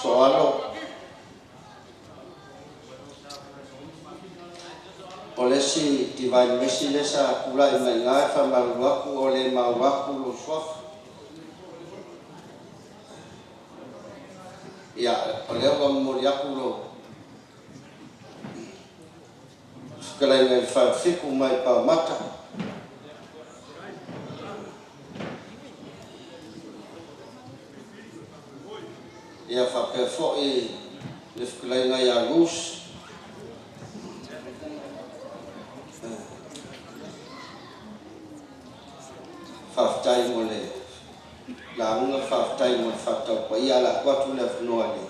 soalo olesi divine mercy lesa kula imenga fa maluaku ole mawaku lo sof ya ole wa moriaku lo kala ngai fa fiku mai pa mata ya fa perfo e le kala ngai ya luz faftai mole la unga faftai mo fafta kwa ia la kwa tula funoale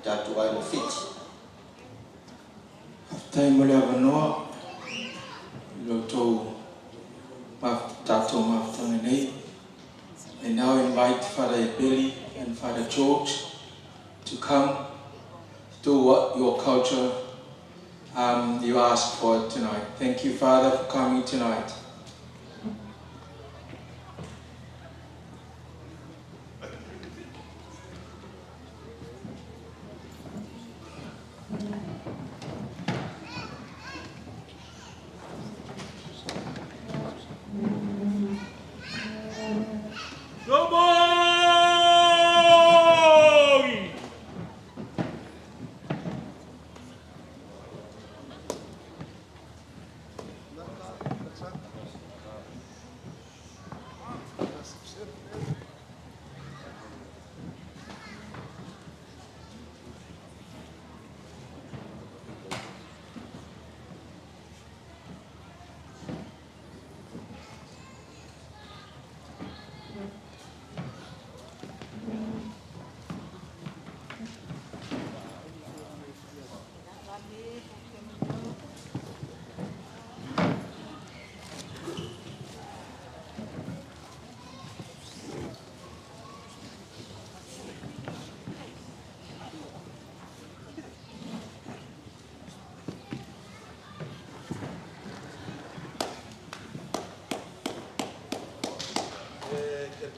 tatu ai mo fit faftai mole avanoa loto tatu maftanga nei. I now invite Father Billy and Father George to come do what your culture you asked for tonight. Thank you, Father, for coming tonight.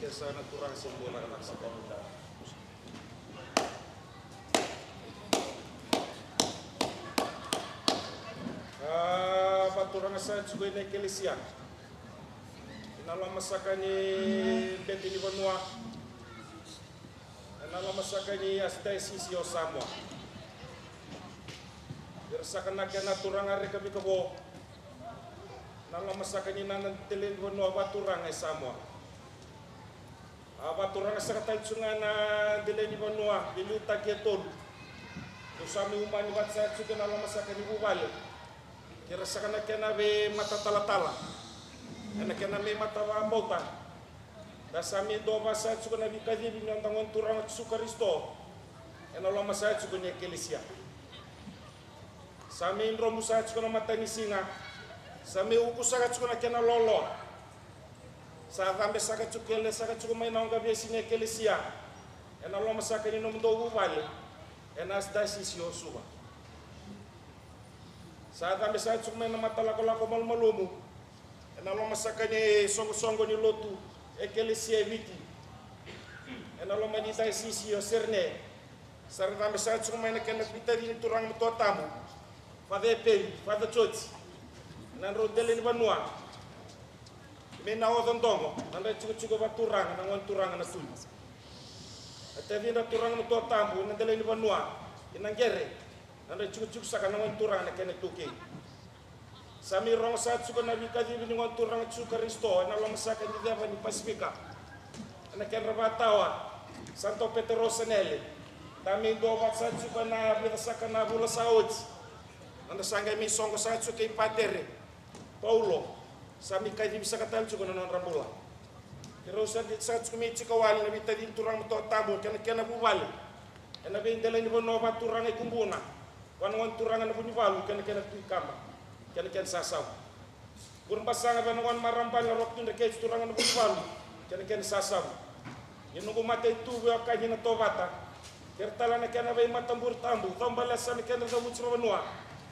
Sana kurang sempurna anak sekolah. Paturang sa juga ini kelisian. Inalam masakani betini benua. Inalam masakani astai sisio Samoa. Berasakan nak turang hari kami kebo. Inalam masakani nanan telen benua paturang Samoa. Abaturang sa kataytsungan na dileni banua diluta keton usami umani batsa tsuken ala masaka ni bubal kira sakana kena be mata tala-tala ana kena me mata bauta dasami do basa tsuken abi kadi binantangon turang Kristo ena lo masa tsuken eklesia sami indro musa tsuken mata ni singa sami ukusaga tsuken kena lolo sa gambe saka tsukele saka tsukuma ina nga besi ne kelisia ena lo masaka ni no ndo vale ena sta sisio suba sa gambe saka tsukuma ina matala ko malmalumu ena lo masaka ni songo ni lotu ekelesia viti ena lo manita sisio serne sa gambe saka tsukuma ina kena pitari ni turang to tamu fade peli fade choti nan rodele ni banua mena o dondongo nanda chuko baturang nangon turang na tuli atavi na turang to tambu nandele ni banua inangere nanda chuko saka nangon turang na kene tuke sami rong sa chuko na bikadi ni ngon turang Kristo na long saka ni deva ni pasifika na ken rabatawa Santo Petro Senele tami do bat sa chuko na bida saka na bula saot nanda sanga mi songo sa chuko ipatere Paulo sami kai bisa katal cuko non rambula kero sa dit sa cuko mi cikawal na bitadi turang to tabo kena bubal ena be ndela ni bono ba turang e kumbuna wan turang na bunyi balu kena tu kama kena sasaw burung pasanga ba wan marambal rok tu ndeke turang na bunyi balu kena sasaw yenu ko mate tu ba ka hina tobata kertala na kena be matambur tambu tombala sami kena ga mutsro banua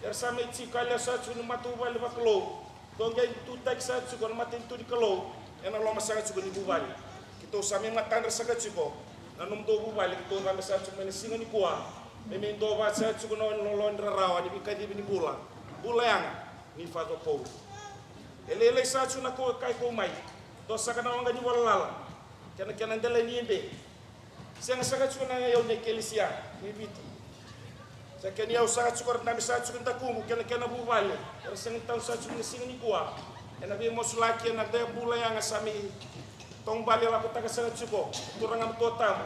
yer sami cikala sa cuko matu bal ba klo Dongeng tu tak sa tsuko matin tu di kalau ena lo masanga tsuko ni bubali kito sami matandra saga tsuko Nanum do bu balik to rambe sa chu men singa ni kuwa. Memen do ba sa chu no lon rawa ni bikadi ni bula. Bula yang ni fa do po. Ele sa chu na ko kai ko mai. Do saka na nga ni wala. Kena ndele ni ende. Senga saka chu na yo ne kelisia ni biti. Sa kenya usaha chu ko na sa chu nda kumu kena bu bale. Senga tau sa chu ni singa ni kuwa. Ena be mosulaki na de bula yang asami. Tong bali la kota kasana chuko turang am totam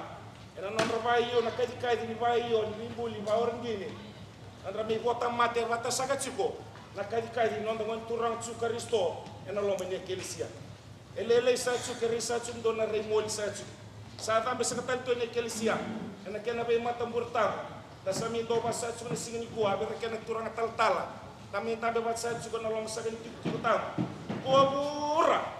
ena non ravai yo na kai ni vai yo ni buli va orang gini andra me kota mate vata saka chuko na kai non dengan turang chuka risto ena lo menya kelisia ele sa chuka risa chum dona remol sa chuka sa tambe sakatal to ne kelisia ena kena be mata murtam da sami do basa chuka singni ko abe kena turang tal-tala tambe basa chuka na lo masakan tutam ko pura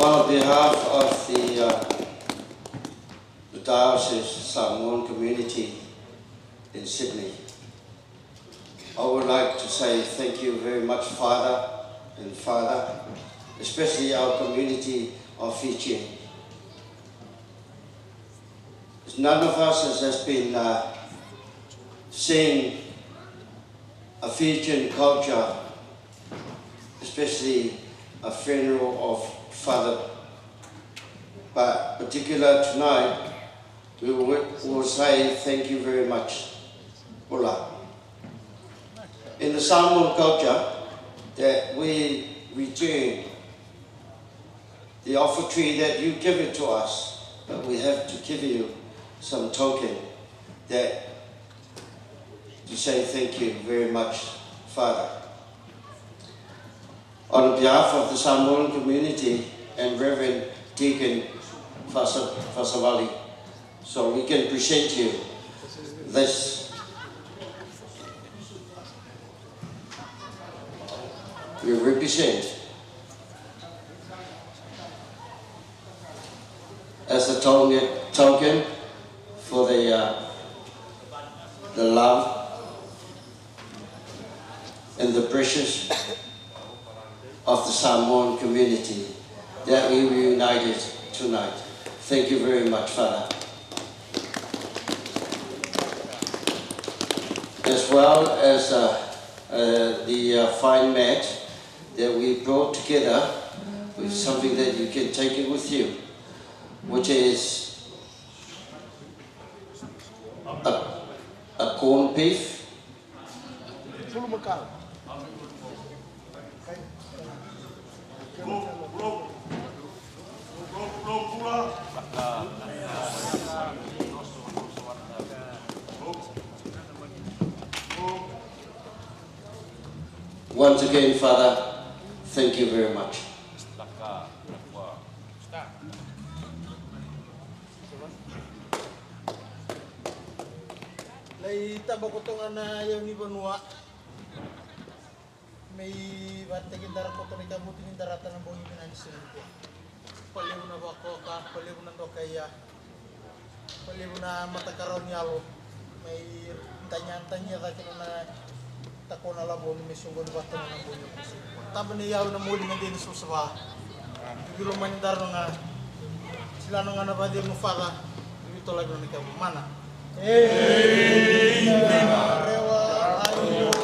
On behalf of the Diocese Samoan community in Sydney, I would like to say thank you very much, Father, especially our community of Fiji. None of us has been seeing a Fijian culture, especially a funeral of Father, but particular tonight, we will say thank you very much. Hola. In the Samoan culture, that we return the offertory that you give it to us, but we have to give you some token that to say thank you very much, Father. On behalf of the Samoan community and Reverend Deacon Fasavali, so we can present you this. We represent as a token for the love and the precious of the Samoan community that we were united tonight. Thank you very much, Father. As well as the fine mat that we brought together with something that you can take it with you, which is a corned beef, once again, Father, thank you very much. Lai tabakotongan na yung ibanua. May batigin darat ko ni kamutin ng daratan ng buong pinansin ko. Paliw na ba ko ka, paliw na do kaya lebu na matakaraw ni alo. May tanya-tanya ta kino na tako na labo ni misunggo ni bato na bunyo. Taba ni yaw na muli nga din susaba. Gulo manindar nga sila nga nabadir mo fala. Ito lagi na ikaw mana. Rewa ayo.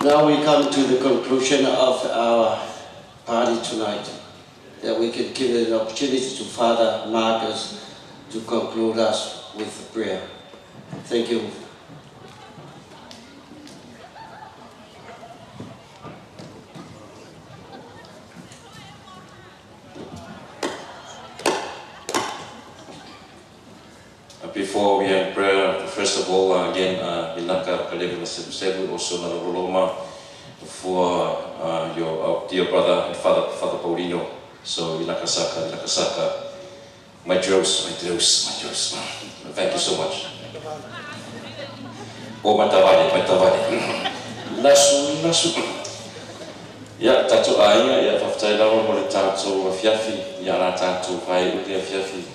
Now we come to the conclusion of our party tonight, that we can give an opportunity to Father Marcus to conclude us with a prayer. Thank you. Before we have prayer, first of all, again, Minaka Kalevina Sebu, also Manaroloma, for your dear brother and Father Paulino. So, Minaka Saka, my Dros. Thank you so much. Oh, Matavali. Nasu. Ya, tatu aya, ya, Faftai Lawan, Mole Tato, Fiafi, Yana Tato, Pai, Udia Fiafi.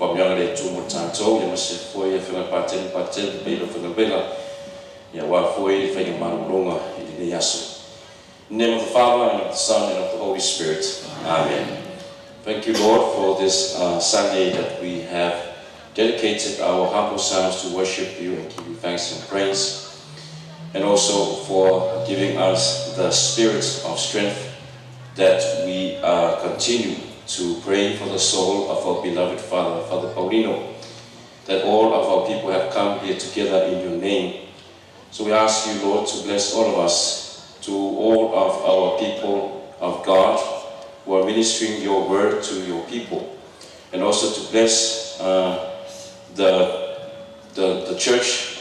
Young lady to Mutanto, you must for you from a patent, Bela from the Bella, Yawa for you, Fang Marunga, in the Yasu. In the name of the Father, and of the Son, and of the Holy Spirit. Amen. Thank you, Lord, for this Sunday that we have dedicated our humble selves to worship you and give you thanks and praise, and also for giving us the spirit of strength that we continue to pray for the soul of our beloved Father Paulino, that all of our people have come here together in your name. So we ask you, Lord, to bless all of us, to all of our people of God who are ministering your word to your people, and also to bless the church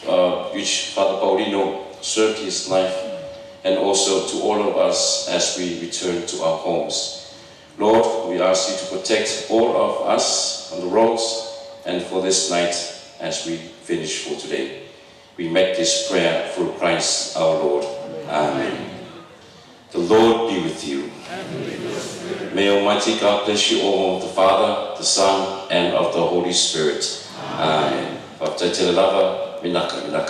of which Father Paulino served his life, and also to all of us as we return to our homes. Lord, we ask you to protect all of us on the roads and for this night as we finish for today. We make this prayer through Christ our Lord. Amen. The Lord be with you. May Almighty God bless you all, the Father, the Son, and of the Holy Spirit. Amen. Minaka.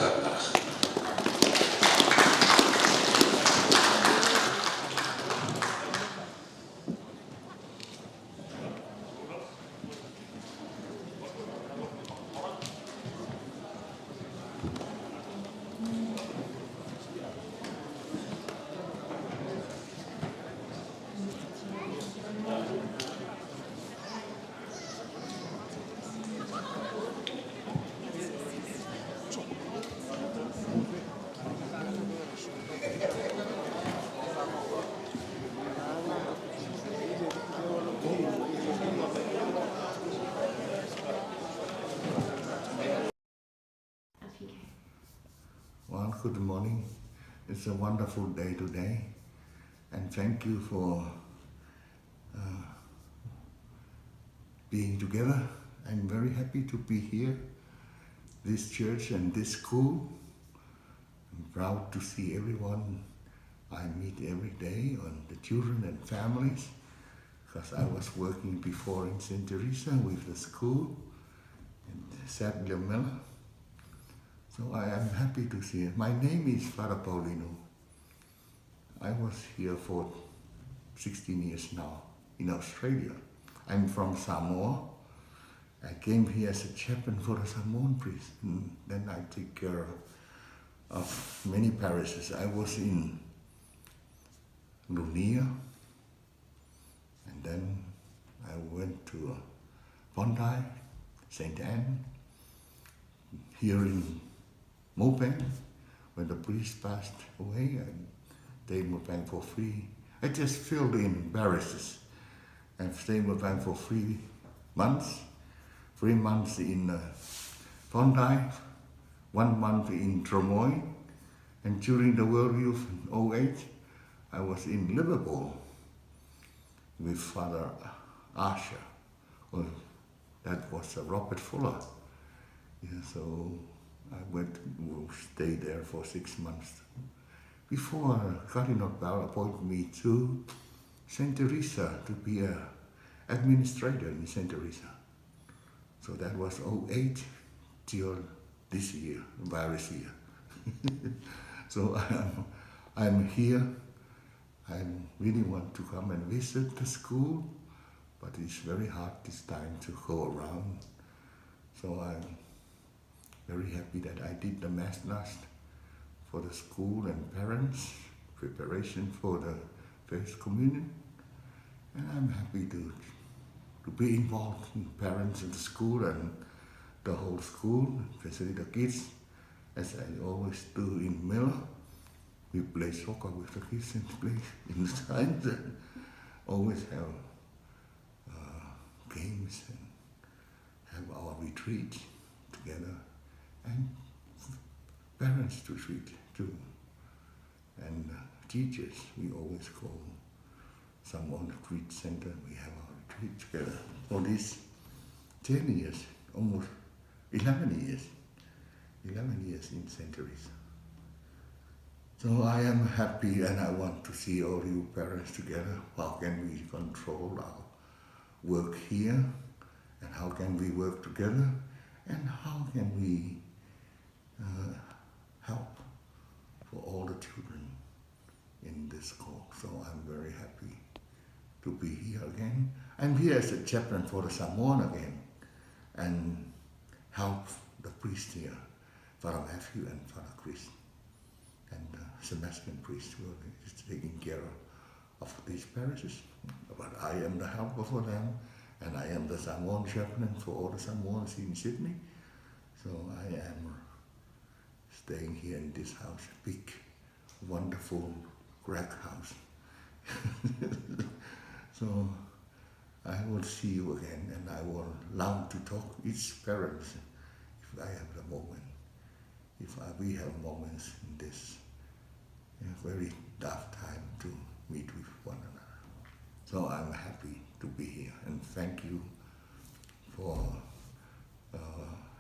Well, good morning. It's a wonderful day today, and thank you for being together. I'm very happy to be here, this church and this school. I'm proud to see everyone I meet every day, and the children and families, because I was working before in St. Teresa with the school in St. Miller. So I am happy to see it. My name is Father Paulino. I was here for 16 years now in Australia. I'm from Samoa. I came here as a chaplain for a Samoan priest. And then I take care of many parishes. I was in Lunia, and then I went to Bondi, St. Anne, here in Mopeng, when the priest passed away, and stayed in Mopeng for free. I just filled in parishes. I've stayed in Mopeng for 3 months. 3 months in Bondi, 1 month in Tremoy, and during the World Youth in 2008, I was in Liverpool with Father Asher. Well, that was Robert Fuller. Yeah, so I stayed there for 6 months. Before Cardinal Bell appointed me to Saint Teresa to be a administrator in Saint Teresa. So that was 08 till this year, virus year. So I'm here. I really want to come and visit the school, but it's very hard this time to go around. So I'm very happy that I did the Mass last for the school and parents, preparation for the First Communion. And I'm happy to be involved in parents in the school and the whole school, especially the kids, as I always do in Miller. We play soccer with the kids and play in the signs and always have games and have our retreat together and parents retreat too. And teachers, we always go some on the retreat center, we have our retreat together. For these 10 years, almost 11 years in St. Teresa. So I am happy and I want to see all you parents together. How can we control our work here and how can we work together and how can we help for all the children in this school. So I'm very happy to be here again. I'm here as a chaplain for the Samoan again and help the priest here, Father Matthew and Father Chris, and the Sebastian priest who is taking care of these parishes. But I am the helper for them, and I am the Samoan chaplain for all the Samoans in Sydney. So I am staying here in this house, big, wonderful, crack house. So I will see you again, and I will love to talk each parent if I have the moment. We have moments in this very tough time to meet with one another. So I'm happy to be here, and thank you for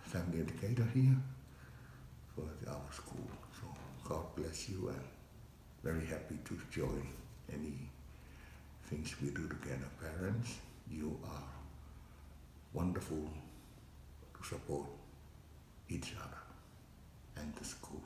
family educator here for our school. So God bless you, and very happy to join any things we do together. Parents, you are wonderful to support each other and the school.